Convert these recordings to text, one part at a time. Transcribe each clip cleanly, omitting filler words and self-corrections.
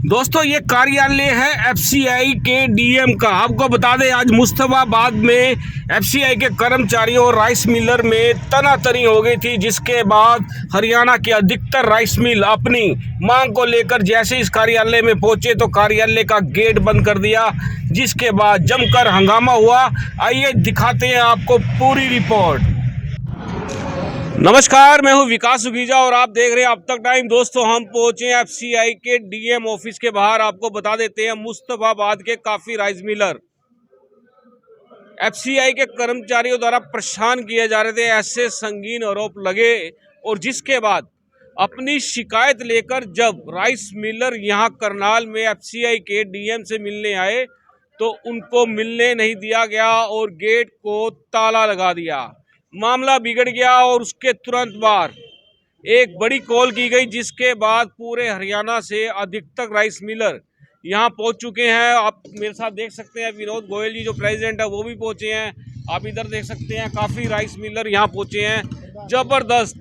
दोस्तों ये कार्यालय है एफसीआई के डीएम का। आपको बता दें आज मुस्तफाबाद में एफसीआई के कर्मचारियों और राइस मिलर में तनातनी हो गई थी, जिसके बाद हरियाणा के अधिकतर राइस मिल अपनी मांग को लेकर जैसे इस कार्यालय में पहुंचे तो कार्यालय का गेट बंद कर दिया, जिसके बाद जमकर हंगामा हुआ। आइए दिखाते हैं आपको पूरी रिपोर्ट। नमस्कार, मैं हूं विकास सुगीजा और आप देख रहे हैं अब तक टाइम। दोस्तों हम पहुंचे हैं एफसीआई के डीएम ऑफिस के बाहर। आपको बता देते हैं मुस्तफाबाद के काफी राइस मिलर एफसीआई के कर्मचारियों द्वारा परेशान किए जा रहे थे, ऐसे संगीन आरोप लगे और जिसके बाद अपनी शिकायत लेकर जब राइस मिलर यहां करनाल में एफसीआई के डीएम से मिलने आए तो उनको मिलने नहीं दिया गया और गेट को ताला लगा दिया। मामला बिगड़ गया और उसके तुरंत बाद एक बड़ी कॉल की गई, जिसके बाद पूरे हरियाणा से अधिकतर राइस मिलर यहां पहुंच चुके हैं। आप मेरे साथ देख सकते हैं विनोद गोयल जी जो प्रेसिडेंट है वो भी पहुंचे हैं। आप इधर देख सकते हैं काफ़ी राइस मिलर यहां पहुंचे हैं। ज़बरदस्त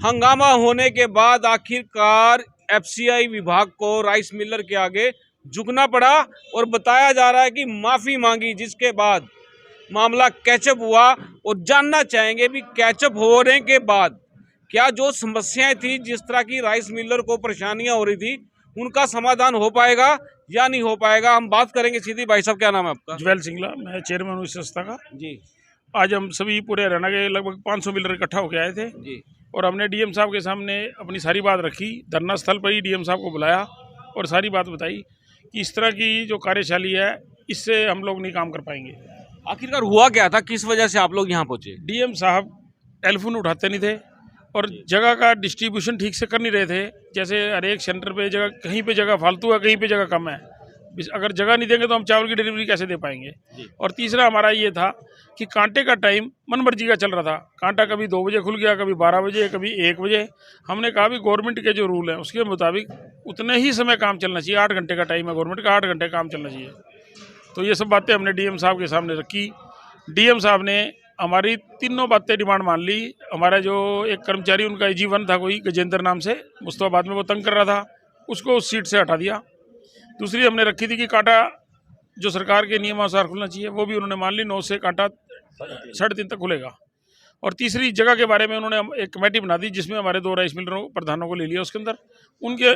हंगामा होने के बाद आखिरकार एफसीआई विभाग को राइस मिलर के आगे झुकना पड़ा और बताया जा रहा है कि माफ़ी मांगी, जिसके बाद मामला कैचअप हुआ। और जानना चाहेंगे भी कैचअप होने के बाद क्या जो समस्याएं थी, जिस तरह की राइस मिलर को परेशानियां हो रही थी, उनका समाधान हो पाएगा या नहीं हो पाएगा, हम बात करेंगे सीधी। भाई साहब क्या नाम है आपका? ज्वेल सिंगला, मैं चेयरमैन हूँ इस संस्था का जी। आज हम सभी पूरे हरियाणा के लगभग 500 मिलर इकट्ठा होकर आए थे जी। और हमने डीएम साहब के सामने अपनी सारी बात रखी। धरना स्थल पर ही डीएम साहब को बुलाया और सारी बात बताई कि इस तरह की जो कार्यशैली है इससे हम लोग नहीं काम कर पाएंगे। आखिरकार हुआ क्या था, किस वजह से आप लोग यहाँ पहुंचे? डीएम साहब टेलीफोन उठाते नहीं थे और जगह का डिस्ट्रीब्यूशन ठीक से कर नहीं रहे थे। जैसे हर एक सेंटर पे जगह, कहीं पे जगह फालतू है, कहीं पे जगह कम है। अगर जगह नहीं देंगे तो हम चावल की डिलीवरी कैसे दे पाएंगे। और तीसरा हमारा ये था कि कांटे का टाइम मनमर्जी का चल रहा था। कांटा कभी 2 बजे खुल गया, कभी 12 बजे, कभी 1 बजे। हमने कहा भी गवर्नमेंट के जो रूल है उसके मुताबिक उतने ही समय काम चलना चाहिए। 8 घंटे का टाइम है गवर्नमेंट का, 8 घंटे काम चलना चाहिए। तो ये सब बातें हमने डीएम साहब के सामने रखी। डीएम साहब ने हमारी तीनों बातें डिमांड मान ली। हमारा जो एक कर्मचारी उनका AG1 था, कोई गजेंद्र नाम से, मुस्तफाबाद में वो तंग कर रहा था, उसको उस सीट से हटा दिया। दूसरी हमने रखी थी कि कांटा जो सरकार के नियमानुसार खुलना चाहिए, वो भी उन्होंने मान ली। 9 से कांटा 3:30 तक खुलेगा। और तीसरी जगह के बारे में उन्होंने एक कमेटी बना दी, जिसमें हमारे 2 राइस मिलरों प्रधानों को ले लिया। उसके अंदर उनके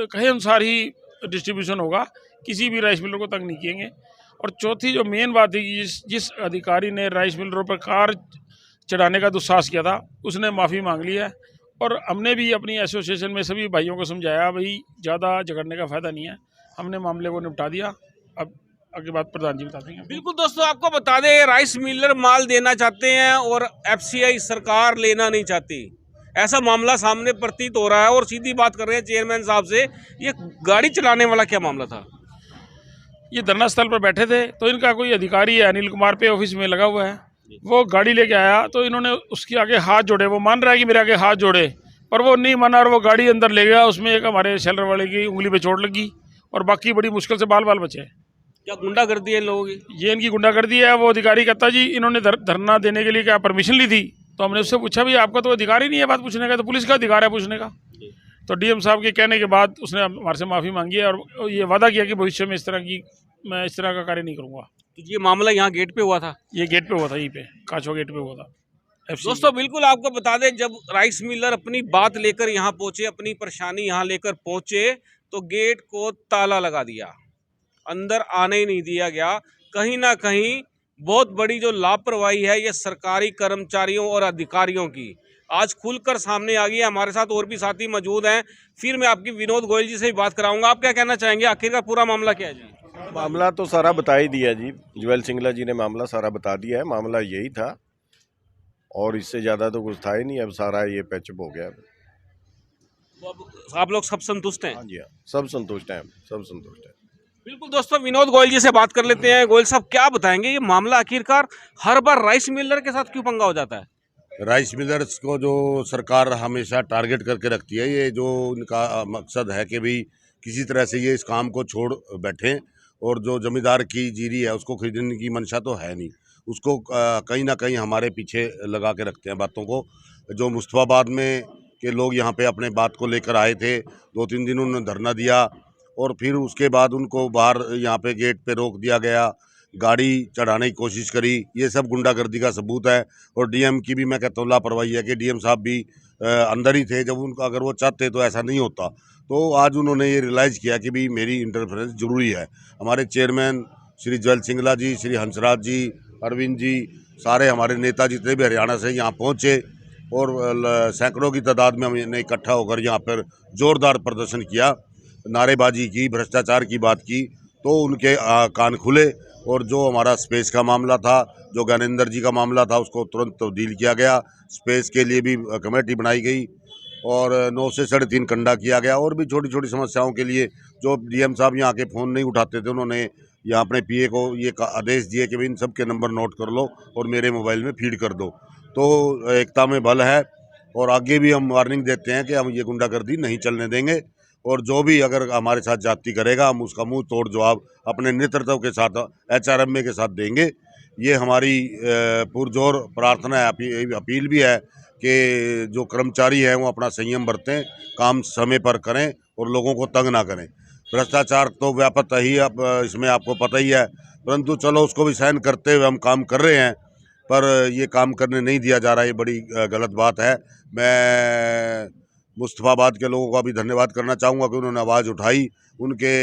कहे अनुसार ही डिस्ट्रीब्यूशन होगा, किसी भी राइस मिलर को तंग नहीं किएंगे। और चौथी जो मेन बात थी कि जिस अधिकारी ने राइस मिलरों पर कार चढ़ाने का दुस्साहस किया था उसने माफ़ी मांग ली है। और हमने भी अपनी एसोसिएशन में सभी भाइयों को समझाया, भाई ज़्यादा झगड़ने का फ़ायदा नहीं है। हमने मामले को निपटा दिया। अब आगे बात प्रधान जी बता देंगे। बिल्कुल दोस्तों, आपको बता दें राइस मिलर माल देना चाहते हैं और एफसीआई सरकार लेना नहीं चाहती, ऐसा मामला सामने प्रतीत हो रहा है। और सीधी बात कर रहे हैं चेयरमैन साहब से, ये गाड़ी चलाने वाला क्या मामला था? ये धरना स्थल पर बैठे थे तो इनका कोई अधिकारी है, अनिल कुमार पे ऑफिस में लगा हुआ है, वो गाड़ी लेके आया तो इन्होंने उसके आगे हाथ जोड़े। वो मान रहा है कि मेरे आगे हाथ जोड़े, पर वो नहीं माना और वो गाड़ी अंदर ले गया। उसमें एक हमारे शेलर वाले की उंगली पे चोट लगी और बाकी बड़ी मुश्किल से बाल बचे। क्या गुंडागर्दी है इन लोगों की? ये इनकी गुंडागर्दी है। वो अधिकारी कहता जी इन्होंने धरना देने के लिए क्या परमिशन ली थी? तो हमने उससे पूछा भी आपका तो अधिकार ही नहीं है बात पूछने का, तो पुलिस का अधिकार है पूछने का। तो डीएम साहब के कहने के बाद उसने हमारे से माफ़ी मांगी है और ये वादा किया कि भविष्य में मैं इस तरह का कार्य नहीं करूँगा। तो ये मामला यहाँ गेट पे हुआ था? ये गेट पे हुआ था, यहीं पे काचवा गेट पे हुआ था। दोस्तों बिल्कुल आपको बता दें, जब राइस मिलर अपनी बात लेकर यहाँ पहुँचे, अपनी परेशानी यहाँ लेकर पहुँचे तो गेट को ताला लगा दिया, अंदर आने ही नहीं दिया गया। कहीं ना कहीं बहुत बड़ी जो लापरवाही है ये सरकारी कर्मचारियों और अधिकारियों की आज खुलकर सामने आ गई है। हमारे साथ और भी साथी मौजूद हैं, फिर मैं आपकी विनोद गोयल जी से भी बात कराऊंगा। आप क्या कहना चाहेंगे, आखिरकार पूरा मामला क्या है जी? मामला तो सारा बता ही दिया जी, ज्वेल सिंगला जी ने मामला सारा बता दिया है। मामला यही था और इससे ज़्यादा तो कुछ था ही नहीं। अब सारा ये पैचअप हो गया। तो अब आप लोग सब संतुष्ट हैं? हाँ जी हाँ, सब संतुष्ट हैं, सब संतुष्ट हैं। बिल्कुल दोस्तों, विनोद गोयल जी से बात कर लेते हैं। गोयल साहब क्या बताएंगे, ये मामला आखिरकार हर बार राइस मिलर के साथ क्यों पंगा हो जाता है? राइस मिलर्स को जो सरकार हमेशा टारगेट करके रखती है, ये जो इनका मकसद है कि भाई किसी तरह से ये इस काम को छोड़ बैठें और जो जमींदार की जीरी है उसको खरीदने की मंशा तो है नहीं। उसको कहीं ना कहीं हमारे पीछे लगा के रखते हैं बातों को। जो मुस्तफाबाद में के लोग यहाँ पे अपने बात को लेकर आए थे, 2-3 दिन उन्होंने धरना दिया और फिर उसके बाद उनको बाहर यहाँ पे गेट पे रोक दिया गया, गाड़ी चढ़ाने की कोशिश करी। ये सब गुंडागर्दी का सबूत है। और डीएम की भी मैं कहता हूँ लापरवाही है कि डीएम साहब भी अंदर ही थे जब उनका, अगर वो चाहते तो ऐसा नहीं होता। तो आज उन्होंने ये रियलाइज़ किया कि भाई मेरी इंटरफेरेंस ज़रूरी है। हमारे चेयरमैन श्री ज्वेल सिंगला जी, श्री हंसराज जी, अरविंद जी, सारे हमारे नेता जितने भी हरियाणा से यहाँ पहुँचे और सैकड़ों की तादाद में हमने इकट्ठा होकर यहाँ पर ज़ोरदार प्रदर्शन किया, नारेबाजी की, भ्रष्टाचार की बात की। तो उनके कान खुले और जो हमारा स्पेस का मामला था, जो ज्ञानेंद्र जी का मामला था, उसको तुरंत तब्दील किया गया। स्पेस के लिए भी कमेटी बनाई गई और 9 से 3.5 कंडा किया गया। और भी छोटी छोटी समस्याओं के लिए जो डीएम साहब यहाँ के फ़ोन नहीं उठाते थे, उन्होंने यहाँ अपने पीए को ये आदेश दिए कि भाई इन सब के नंबर नोट कर लो और मेरे मोबाइल में फीड कर दो। तो एकता में बल है और आगे भी हम वार्निंग देते हैं कि हम ये गुंडागर्दी नहीं चलने देंगे और जो भी अगर हमारे साथ जाति करेगा हम उसका मुंह तोड़ जवाब अपने नेतृत्व के साथ एचआरएमए के साथ देंगे। ये हमारी पुरजोर प्रार्थना है, अपील भी है कि जो कर्मचारी हैं वो अपना संयम बरतें, काम समय पर करें और लोगों को तंग ना करें। भ्रष्टाचार तो व्यापक ही अब इसमें आपको पता ही है, परंतु चलो उसको भी सहन करते हुए हम काम कर रहे हैं। पर ये काम करने नहीं दिया जा रहा, ये बड़ी गलत बात है। मैं मुस्तफ़ाबाद के लोगों का भी धन्यवाद करना चाहूँगा कि उन्होंने आवाज़ उठाई, उनके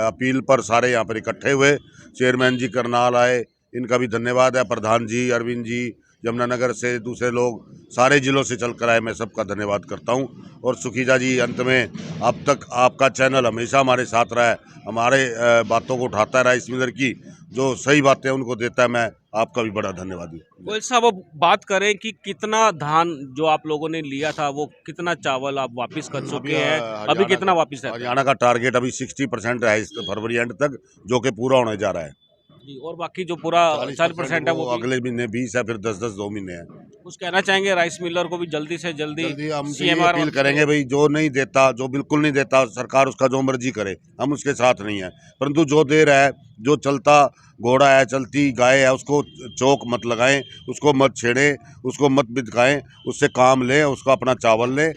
अपील पर सारे यहाँ पर इकट्ठे हुए। चेयरमैन जी करनाल आए, इनका भी धन्यवाद है। प्रधान जी, अरविंद जी, यमुनानगर से दूसरे लोग सारे ज़िलों से चल कर आए, मैं सबका धन्यवाद करता हूँ। और सुखीजा जी, अंत में अब तक आपका चैनल हमेशा हमारे साथ रहा है, हमारे बातों को उठाता रहा, इस मिलर की जो सही बातें उनको देता है। मैं आपका भी बड़ा धन्यवाद हूँ। गोयल साहब, अब बात करें कि कितना धान जो आप लोगों ने लिया था, वो कितना चावल आप वापस कर चुके हैं, अभी कितना वापस है? हरियाणा का टारगेट अभी 60% है इस फरवरी एंड तक, जो कि पूरा होने जा रहा है। और बाकी जो पूरा 40% है वो अगले महीने 20 है, फिर 10-10 2 महीने हैं। कुछ कहना चाहेंगे राइस मिलर को भी जल्दी से जल्दी हम सीएमआर अपील करेंगे भाई, जो नहीं देता, जो बिल्कुल नहीं देता, सरकार उसका जो मर्जी करे, हम उसके साथ नहीं है। परंतु जो दे रहा है, जो चलता घोड़ा है, चलती गाय है, उसको चौक मत लगाएं, उसको मत छेड़ें, उसको मत बिदकाएं, उससे काम लें, उसका अपना चावल लें।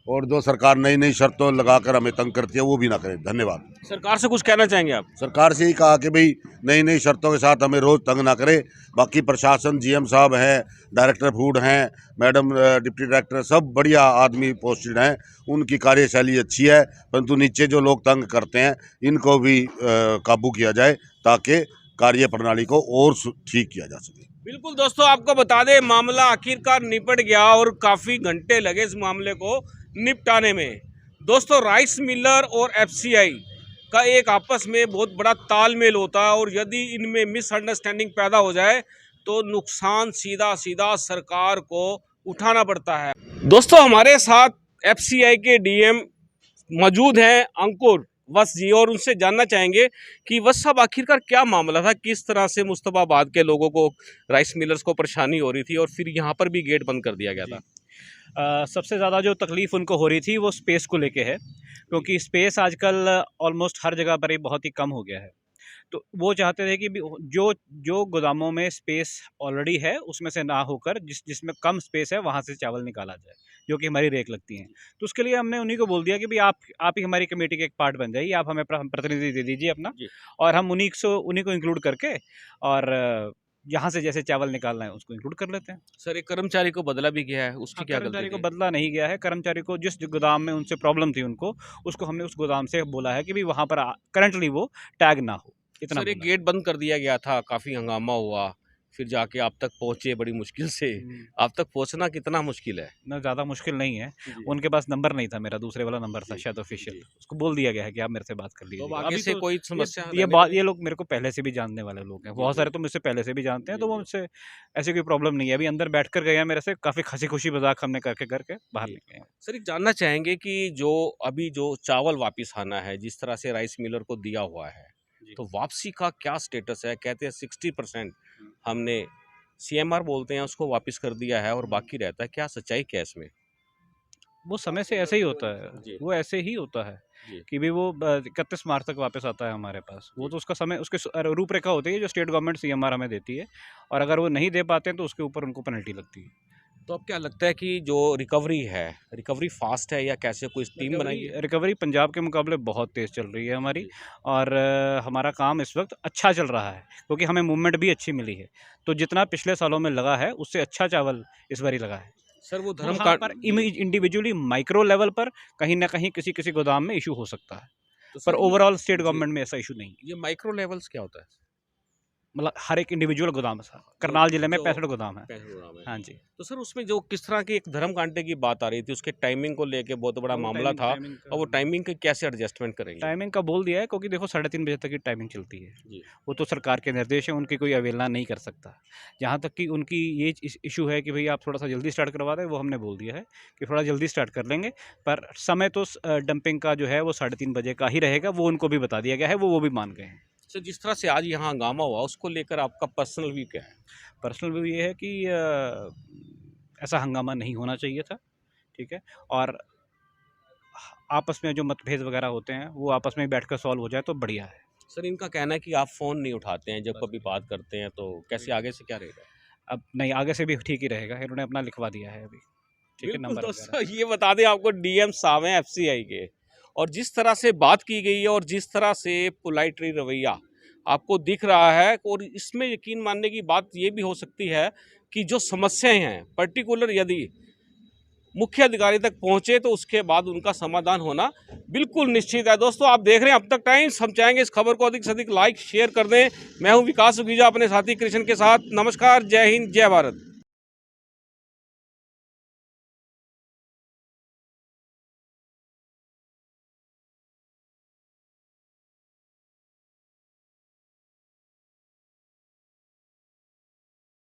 और जो सरकार नई नई शर्तों लगाकर हमें तंग करती है वो भी ना करें। धन्यवाद। सरकार से कुछ कहना चाहेंगे आप? सरकार से ही कहा कि भाई नई नई शर्तों के साथ हमें रोज़ तंग ना करें। बाकी प्रशासन, जीएम साहब हैं, डायरेक्टर फूड हैं, मैडम डिप्टी डायरेक्टर, सब बढ़िया आदमी पोस्टेड हैं, उनकी कार्यशैली अच्छी है। परंतु नीचे जो लोग तंग करते हैं इनको भी काबू किया जाए ताकि कार्य प्रणाली को और ठीक किया जा सके। बिल्कुल दोस्तों, आपको बता दें मामला आखिरकार निपट गया और काफ़ी घंटे लगे इस मामले को निपटाने में। दोस्तों, राइस मिलर और एफसीआई का एक आपस में बहुत बड़ा तालमेल होता है और यदि इनमें मिसअंडरस्टैंडिंग पैदा हो जाए तो नुकसान सीधा सीधा सरकार को उठाना पड़ता है। दोस्तों, हमारे साथ एफसीआई के डीएम मौजूद हैं अंकुर वत्स जी, और उनसे जानना चाहेंगे कि वत्स साहब आखिरकार क्या मामला था, किस तरह से मुस्तफाबाद के लोगों को, राइस मिलर्स को परेशानी हो रही थी और फिर यहाँ पर भी गेट बंद कर दिया गया था? सबसे ज़्यादा जो तकलीफ़ उनको हो रही थी वो स्पेस को लेके है, क्योंकि स्पेस आजकल ऑलमोस्ट हर जगह पर ही बहुत ही कम हो गया है। तो वो चाहते थे कि जो जो गोदामों में स्पेस ऑलरेडी है उसमें से ना होकर जिसमें कम स्पेस है वहाँ से चावल निकाला जाए, जो कि हमारी रेक लगती हैं। तो उसके लिए हमने उन्हीं को बोल दिया कि भाई आप ही हमारी कमेटी के एक पार्ट बन जाइए, आप हमें प्रतिनिधि दे दीजिए अपना, और हम उन्हीं को इंक्लूड करके और यहाँ से जैसे चावल निकालना है उसको इंक्लूड कर लेते हैं। सर, एक कर्मचारी को बदला भी गया है, उसकी क्या गलती कर्मचारी को थी? बदला नहीं गया है। कर्मचारी को जिस गोदाम में उनसे प्रॉब्लम थी उसको हमने उस गोदाम से बोला है कि भाई वहाँ पर करंटली वो टैग ना हो। इतना सर, एक गेट बंद कर दिया गया था, काफ़ी हंगामा हुआ, फिर जाके आप तक पहुँचे बड़ी मुश्किल से। आप तक पहुँचना कितना मुश्किल है? ना, ज़्यादा मुश्किल नहीं है। उनके पास नंबर नहीं था, मेरा दूसरे वाला नंबर था शायद ऑफिशियल, उसको बोल दिया गया है कि आप मेरे से बात कर लीजिए। तो आगे से कोई समस्या ये लोग मेरे को पहले से भी जानने वाले लोग हैं, बहुत सारे तो मुझसे पहले से भी जानते हैं, तो वो मुझसे ऐसी कोई प्रॉब्लम नहीं है। अभी अंदर बैठ कर गए मेरे से, काफ़ी हंसी खुशी मजाक हमने करके बाहर निकले हैं। सर, एक जानना चाहेंगे कि जो अभी जो चावल वापस आना है, जिस तरह से राइस मिलर को दिया हुआ है, तो वापसी का क्या स्टेटस है? कहते हैं 60% हमने सीएमआर बोलते हैं उसको वापस कर दिया है और बाकी रहता है, क्या सच्चाई क्या है इसमें? वो समय से ऐसे ही होता है, वो ऐसे ही होता है कि भी वो 31 मार्च तक वापस आता है हमारे पास। वो तो उसका समय, उसके रूपरेखा होती है जो स्टेट गवर्नमेंट सीएमआर हमें देती है, और अगर वो नहीं दे पाते हैं तो उसके ऊपर उनको पेनल्टी लगती है। तो अब क्या लगता है कि जो रिकवरी फास्ट है या कैसे कोई टीम बनाई है? रिकवरी पंजाब के मुकाबले बहुत तेज़ चल रही है हमारी, और हमारा काम इस वक्त अच्छा चल रहा है क्योंकि हमें मूवमेंट भी अच्छी मिली है। तो जितना पिछले सालों में लगा है उससे अच्छा चावल इस बारी लगा है। सर वो धर्म हाँ, का पर इंडिविजुअली माइक्रो लेवल पर कहीं ना कहीं किसी किसी गोदाम में इशू हो सकता है, तो पर सर ओवरऑल स्टेट जी, गवर्नमेंट में ऐसा इशू नहीं है। ये माइक्रो लेवल्स क्या होता है? मतलब हर एक इंडिविजुअल गोदाम है। करनाल जिले में जो 65 गोदाम है। पैंसठ में। हाँ जी। तो सर उसमें जो किस तरह की एक धर्म कांटे की बात आ रही थी, उसके टाइमिंग को लेके बहुत बड़ा मामला था, और वो टाइमिंग के कैसे एडजस्टमेंट करेंगे? टाइमिंग का बोल दिया है क्योंकि देखो 3:30 बजे तक की टाइमिंग चलती है। जी। वो तो सरकार के निर्देश हैं, उनकी कोई अवहेलना नहीं कर सकता। जहाँ तक कि उनकी ये इशू है कि भई आप थोड़ा सा जल्दी स्टार्ट करवा दें, वो हमने बोल दिया है कि थोड़ा जल्दी स्टार्ट कर लेंगे, पर समय तो डंपिंग का जो है वो 3:30 बजे का ही रहेगा, वो उनको भी बता दिया गया है, वो भी मान गए हैं। सर जिस तरह से आज यहाँ हंगामा हुआ, उसको लेकर आपका पर्सनल व्यू क्या है? पर्सनल व्यू ये है कि ऐसा हंगामा नहीं होना चाहिए था, ठीक है? और आपस में जो मतभेद वगैरह होते हैं वो आपस में बैठकर सॉल्व हो जाए तो बढ़िया है। सर इनका कहना है कि आप फ़ोन नहीं उठाते हैं जब कभी बात करते हैं, तो कैसे आगे से क्या रहेगा? अब नहीं, आगे से भी ठीक ही रहेगा, इन्होंने अपना लिखवा दिया है अभी, ठीक है, बिल्कुल नंबर दोस्तों, वगैरह। ये बता दें आपको, डीएम साहब हैं एफसीआई के, और जिस तरह से बात की गई है और जिस तरह से पोलाइटरी रवैया आपको दिख रहा है, और इसमें यकीन मानने की बात ये भी हो सकती है कि जो समस्याएं हैं पर्टिकुलर यदि मुख्य अधिकारी तक पहुंचे तो उसके बाद उनका समाधान होना बिल्कुल निश्चित है। दोस्तों आप देख रहे हैं अब तक टाइम्स, हम चाहेंगे इस खबर को अधिक से अधिक लाइक शेयर कर दें। मैं हूं विकास सुखीजा अपने साथी कृष्ण के साथ। नमस्कार, जय हिंद, जय भारत।